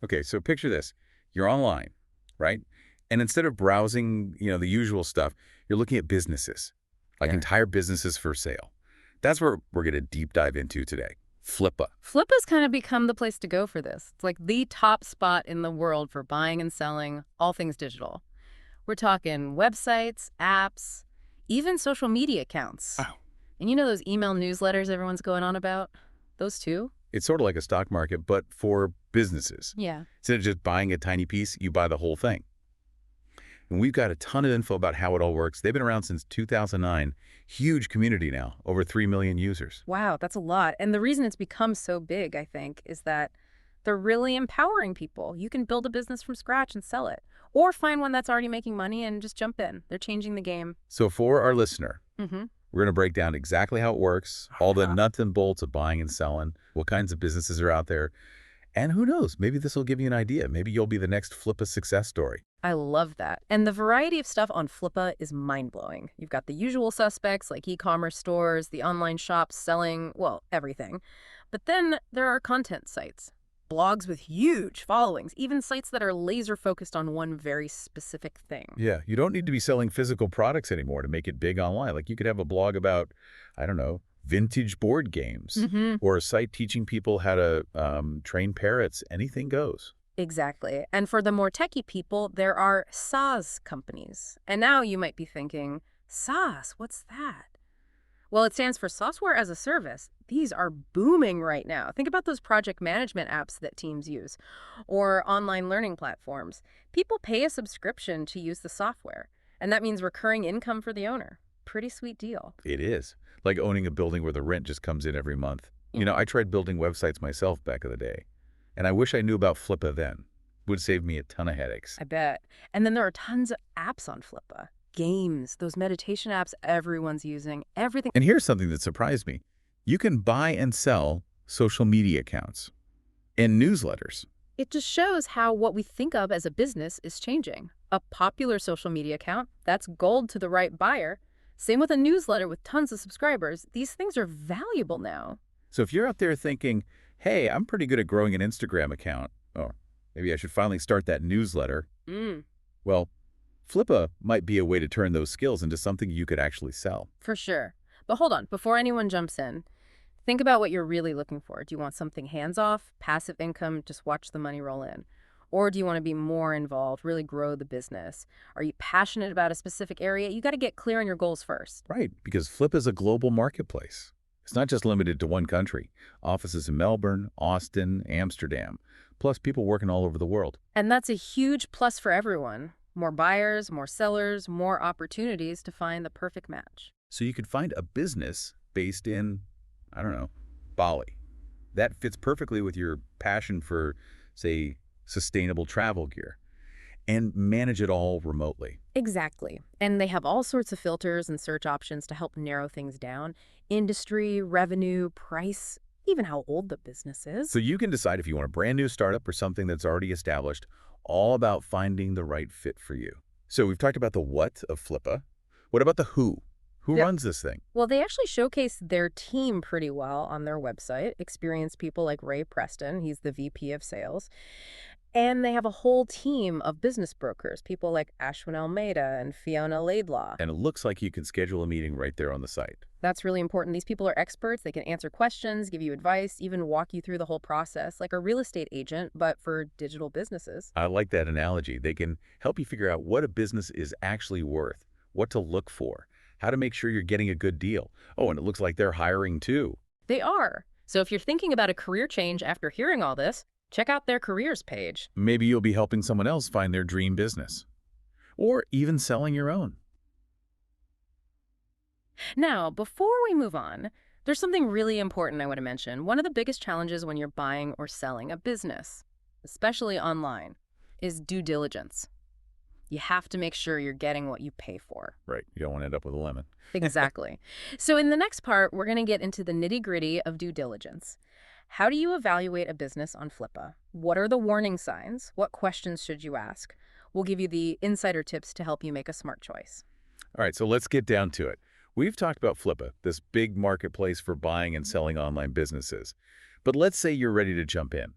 Okay, so picture this. You're online, right? And instead of browsing, the usual stuff, you're looking at businesses, like Yeah. entire businesses for sale. That's where we're going to deep dive into today. Flippa. Flippa's kind of become the place to go for this. It's like the top spot in the world for buying and selling all things digital. We're talking websites, apps, even social media accounts. Wow. And you know those email newsletters everyone's going on about? Those too? It's sort of like a stock market, but for businesses. Yeah. Instead of just buying a tiny piece, you buy the whole thing. And we've got a ton of info about how it all works. They've been around since 2009. Huge community now, over 3 million users. Wow, that's a lot. And the reason it's become so big, I think, is that they're really empowering people. You can build a business from scratch and sell it, or find one that's already making money and just jump in. They're changing the game. So for our listener, Mm-hmm. we're going to break down exactly how it works, all the nuts and bolts of buying and selling, what kinds of businesses are out there, and who knows, maybe this will give you an idea. Maybe you'll be the next Flippa success story. I love that. And the variety of stuff on Flippa is mind-blowing. You've got the usual suspects like e-commerce stores, the online shops selling, well, everything. But then there are content sites, blogs with huge followings, even sites that are laser-focused on one very specific thing. Yeah, you don't need to be selling physical products anymore to make it big online. Like you could have a blog about, I don't know, vintage board games, Mm-hmm. or a site teaching people how to train parrots. Anything goes. Exactly. And for the more techie people, there are SaaS companies. And now you might be thinking, SaaS, what's that? Well, it stands for Software as a Service. These are booming right now. Think about those project management apps that teams use, or online learning platforms. People pay a subscription to use the software, and that means recurring income for the owner. Pretty sweet deal. It is. Like owning a building where the rent just comes in every month. I tried building websites myself back in the day, and I wish I knew about Flippa then. Would save me a ton of headaches. I bet. And then there are tons of apps on Flippa. Games, those meditation apps everyone's using, everything. And here's something that surprised me. You can buy and sell social media accounts and newsletters. It just shows how what we think of as a business is changing. A popular social media account, that's gold to the right buyer. Same with a newsletter with tons of subscribers. These things are valuable now. So if you're out there thinking, hey, I'm pretty good at growing an Instagram account, or maybe I should finally start that newsletter, well, Flippa might be a way to turn those skills into something you could actually sell. For sure. But hold on, before anyone jumps in, think about what you're really looking for. Do you want something hands-off, passive income, just watch the money roll in? Or do you want to be more involved, really grow the business? Are you passionate about a specific area? You got to get clear on your goals first. Right, because Flippa is a global marketplace. It's not just limited to one country. Offices in Melbourne, Austin, Amsterdam, plus people working all over the world. And that's a huge plus for everyone. More buyers, more sellers, more opportunities to find the perfect match. So you could find a business based in, I don't know, Bali. That fits perfectly with your passion for, say, sustainable travel gear, and manage it all remotely. Exactly. And they have all sorts of filters and search options to help narrow things down. Industry, revenue, price, even how old the business is. So you can decide if you want a brand new startup or something that's already established, all about finding the right fit for you. So we've talked about the what of Flippa. What about the who? Who Yep. runs this thing? Well, they actually showcase their team pretty well on their website. Experienced people like Ray Preston, he's the VP of sales. And they have a whole team of business brokers, people like Ashwin Almeida and Fiona Laidlaw. And it looks like you can schedule a meeting right there on the site. That's really important. These people are experts. They can answer questions, give you advice, even walk you through the whole process, like a real estate agent, but for digital businesses. I like that analogy. They can help you figure out what a business is actually worth, what to look for, how to make sure you're getting a good deal. Oh, and it looks like they're hiring too. They are. So if you're thinking about a career change after hearing all this, check out their careers page. Maybe you'll be helping someone else find their dream business, or even selling your own. Now, before we move on, there's something really important I want to mention. One of the biggest challenges when you're buying or selling a business, especially online, is due diligence. You have to make sure you're getting what you pay for. Right. You don't want to end up with a lemon. Exactly. So in the next part, we're going to get into the nitty-gritty of due diligence. How do you evaluate a business on Flippa? What are the warning signs? What questions should you ask? We'll give you the insider tips to help you make a smart choice. All right, so let's get down to it. We've talked about Flippa, this big marketplace for buying and selling online businesses. But let's say you're ready to jump in.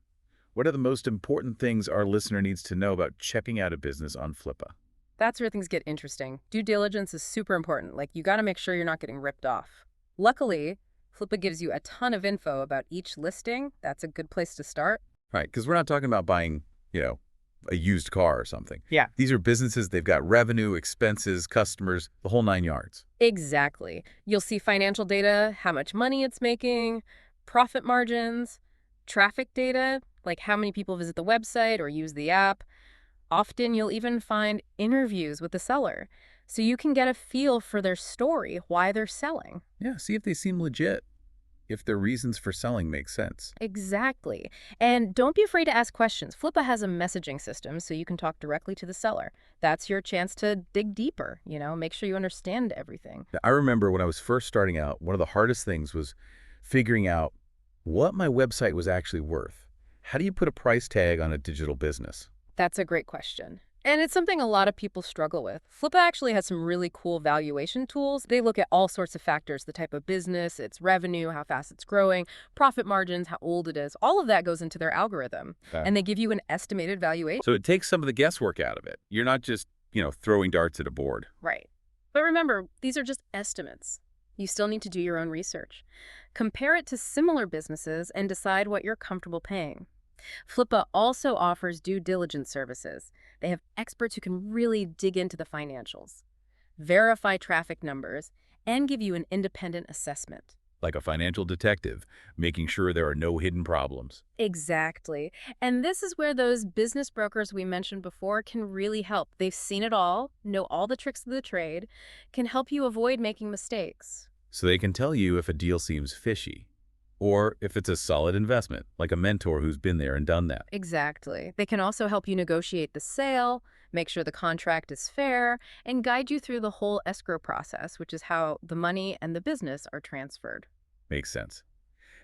What are the most important things our listener needs to know about checking out a business on Flippa? That's where things get interesting. Due diligence is super important. Like, you got to make sure you're not getting ripped off. Luckily, Flippa gives you a ton of info about each listing. That's a good place to start. Right, because we're not talking about buying, a used car or something. Yeah. These are businesses, they've got revenue, expenses, customers, the whole 9 yards. Exactly. You'll see financial data, how much money it's making, profit margins, traffic data, like how many people visit the website or use the app. Often you'll even find interviews with the seller, so you can get a feel for their story, why they're selling. Yeah, see if they seem legit, if their reasons for selling make sense. Exactly. And don't be afraid to ask questions. Flippa has a messaging system, so you can talk directly to the seller. That's your chance to dig deeper, make sure you understand everything. Now, I remember when I was first starting out, one of the hardest things was figuring out what my website was actually worth. How do you put a price tag on a digital business? That's a great question. And it's something a lot of people struggle with. Flippa actually has some really cool valuation tools. They look at all sorts of factors, the type of business, its revenue, how fast it's growing, profit margins, how old it is. All of that goes into their algorithm. Okay. And they give you an estimated valuation. So it takes some of the guesswork out of it. You're not just, throwing darts at a board. Right. But remember, these are just estimates. You still need to do your own research. Compare it to similar businesses and decide what you're comfortable paying. Flippa also offers due diligence services. They have experts who can really dig into the financials, verify traffic numbers, and give you an independent assessment. Like a financial detective, making sure there are no hidden problems. Exactly. And this is where those business brokers we mentioned before can really help. They've seen it all, know all the tricks of the trade, can help you avoid making mistakes. So they can tell you if a deal seems fishy, or if it's a solid investment, like a mentor who's been there and done that. Exactly. They can also help you negotiate the sale, make sure the contract is fair, and guide you through the whole escrow process, which is how the money and the business are transferred. Makes sense.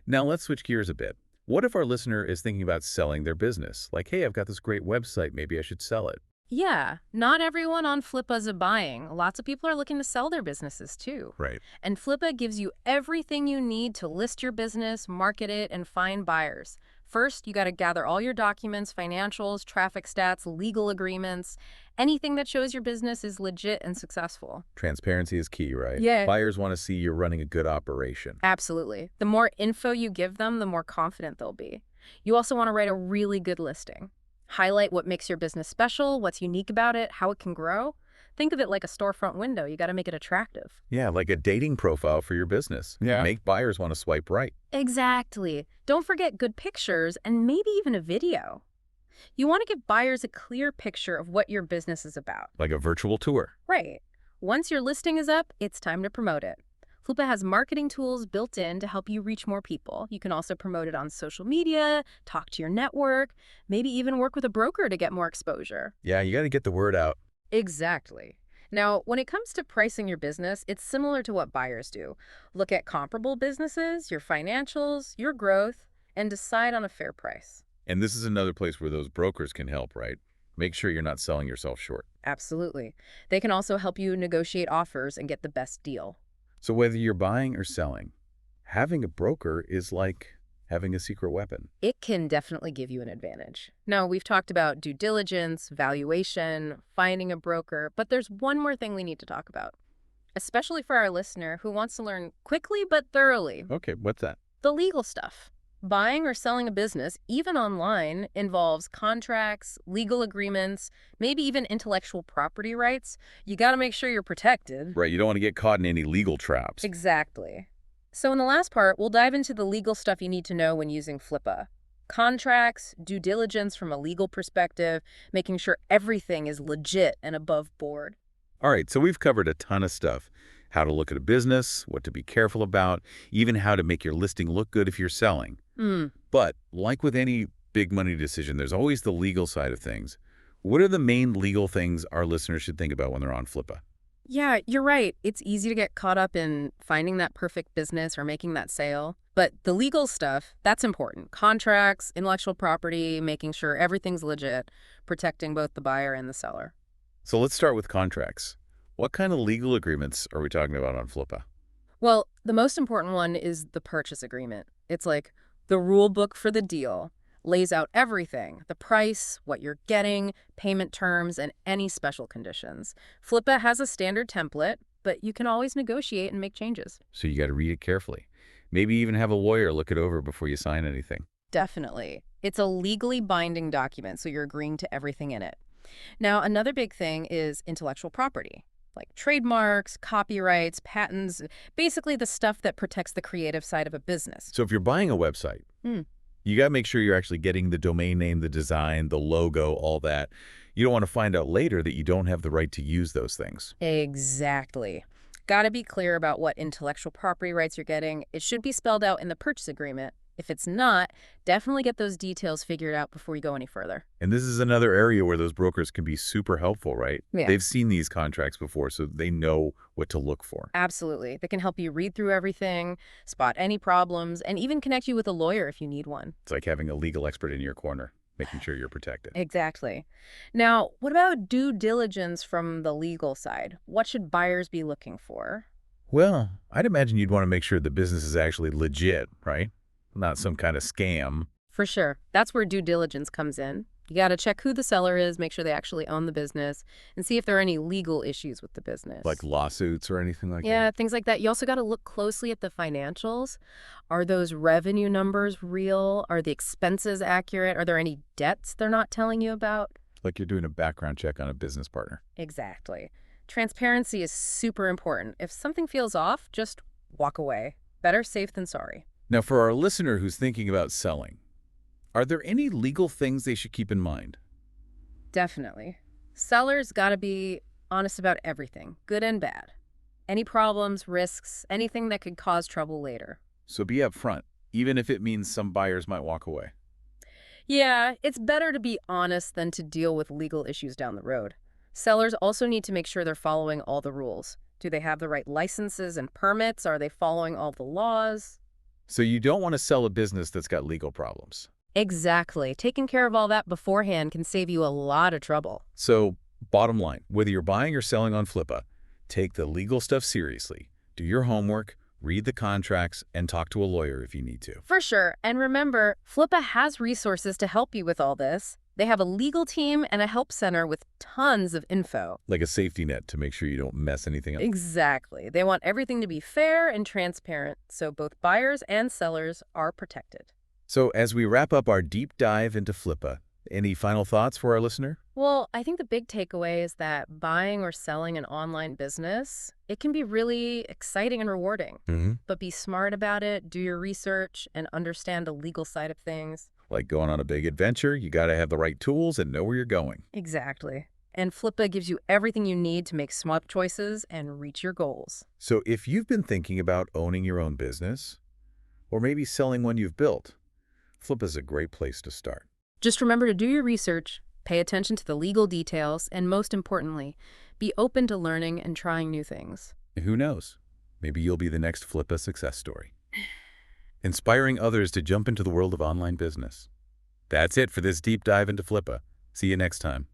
Now let's switch gears a bit. What if our listener is thinking about selling their business? Like, hey, I've got this great website, maybe I should sell it. Yeah, not everyone on Flippa is buying. Lots of people are looking to sell their businesses too. Right. And Flippa gives you everything you need to list your business, market it, and find buyers. First, you got to gather all your documents, financials, traffic stats, legal agreements, anything that shows your business is legit and successful. Transparency is key, right? Yeah. Buyers want to see you're running a good operation. Absolutely. The more info you give them, the more confident they'll be. You also want to write a really good listing. Highlight what makes your business special, what's unique about it, how it can grow. Think of it like a storefront window. You got to make it attractive. Yeah, like a dating profile for your business. Yeah. Make buyers want to swipe right. Exactly. Don't forget good pictures and maybe even a video. You want to give buyers a clear picture of what your business is about. Like a virtual tour. Right. Once your listing is up, it's time to promote it. Flippa has marketing tools built in to help you reach more people. You can also promote it on social media, talk to your network, maybe even work with a broker to get more exposure. Yeah, you got to get the word out. Exactly. Now, when it comes to pricing your business, it's similar to what buyers do. Look at comparable businesses, your financials, your growth, and decide on a fair price. And this is another place where those brokers can help, right? Make sure you're not selling yourself short. Absolutely. They can also help you negotiate offers and get the best deal. So whether you're buying or selling, having a broker is like having a secret weapon. It can definitely give you an advantage. Now, we've talked about due diligence, valuation, finding a broker, but there's one more thing we need to talk about, especially for our listener who wants to learn quickly but thoroughly. Okay, what's that? The legal stuff. Buying or selling a business, even online, involves contracts, legal agreements, maybe even intellectual property rights. You got to make sure you're protected. Right, you don't want to get caught in any legal traps. Exactly. So in the last part, we'll dive into the legal stuff you need to know when using Flippa. Contracts, due diligence from a legal perspective, making sure everything is legit and above board. All right, so we've covered a ton of stuff. How to look at a business, what to be careful about, even how to make your listing look good if you're selling. But like with any big money decision, there's always the legal side of things. What are the main legal things our listeners should think about when they're on Flippa? Yeah, you're right. It's easy to get caught up in finding that perfect business or making that sale. But the legal stuff, that's important. Contracts, intellectual property, making sure everything's legit, protecting both the buyer and the seller. So let's start with contracts. What kind of legal agreements are we talking about on Flippa? Well, the most important one is the purchase agreement. It's like the rule book for the deal. lays out everything, the price, what you're getting, payment terms, and any special conditions. Flippa has a standard template, but you can always negotiate and make changes. So you got to read it carefully. Maybe even have a lawyer look it over before you sign anything. Definitely. It's a legally binding document, so you're agreeing to everything in it. Now, another big thing is intellectual property, like trademarks, copyrights, patents, basically the stuff that protects the creative side of a business. So if you're buying a website, Hmm. you got to make sure you're actually getting the domain name, the design, the logo, all that. You don't want to find out later that you don't have the right to use those things. Exactly. Got to be clear about what intellectual property rights you're getting. It should be spelled out in the purchase agreement. If it's not, definitely get those details figured out before you go any further. And this is another area where those brokers can be super helpful, right? Yeah. They've seen these contracts before, so they know what to look for. Absolutely. They can help you read through everything, spot any problems, and even connect you with a lawyer if you need one. It's like having a legal expert in your corner, making sure you're protected. Exactly. Now, what about due diligence from the legal side? What should buyers be looking for? Well, I'd imagine you'd want to make sure the business is actually legit, right? Not some kind of scam. For sure. That's where due diligence comes in. You got to check who the seller is, make sure they actually own the business, and see if there are any legal issues with the business. Like lawsuits or anything like that? Yeah, things like that. You also got to look closely at the financials. Are those revenue numbers real? Are the expenses accurate? Are there any debts they're not telling you about? Like you're doing a background check on a business partner. Exactly. Transparency is super important. If something feels off, just walk away. Better safe than sorry. Now, for our listener who's thinking about selling, are there any legal things they should keep in mind? Definitely. Sellers got to be honest about everything, good and bad. Any problems, risks, anything that could cause trouble later. So be upfront, even if it means some buyers might walk away. Yeah, it's better to be honest than to deal with legal issues down the road. Sellers also need to make sure they're following all the rules. Do they have the right licenses and permits? Are they following all the laws? So you don't want to sell a business that's got legal problems. Exactly. Taking care of all that beforehand can save you a lot of trouble. So, bottom line, whether you're buying or selling on Flippa, take the legal stuff seriously. Do your homework, read the contracts, and talk to a lawyer if you need to. For sure. And remember, Flippa has resources to help you with all this. They have a legal team and a help center with tons of info. Like a safety net to make sure you don't mess anything up. Exactly. They want everything to be fair and transparent, so both buyers and sellers are protected. So as we wrap up our deep dive into Flippa, any final thoughts for our listener? Well, I think the big takeaway is that buying or selling an online business, it can be really exciting and rewarding. But be smart about it, do your research, and understand the legal side of things. Like going on a big adventure, you got to have the right tools and know where you're going. Exactly. And Flippa gives you everything you need to make smart choices and reach your goals. So if you've been thinking about owning your own business, or maybe selling one you've built, Flippa's a great place to start. Just remember to do your research, pay attention to the legal details, and most importantly, be open to learning and trying new things. Who knows? Maybe you'll be the next Flippa success story. Inspiring others to jump into the world of online business. That's it for this deep dive into Flippa. See you next time.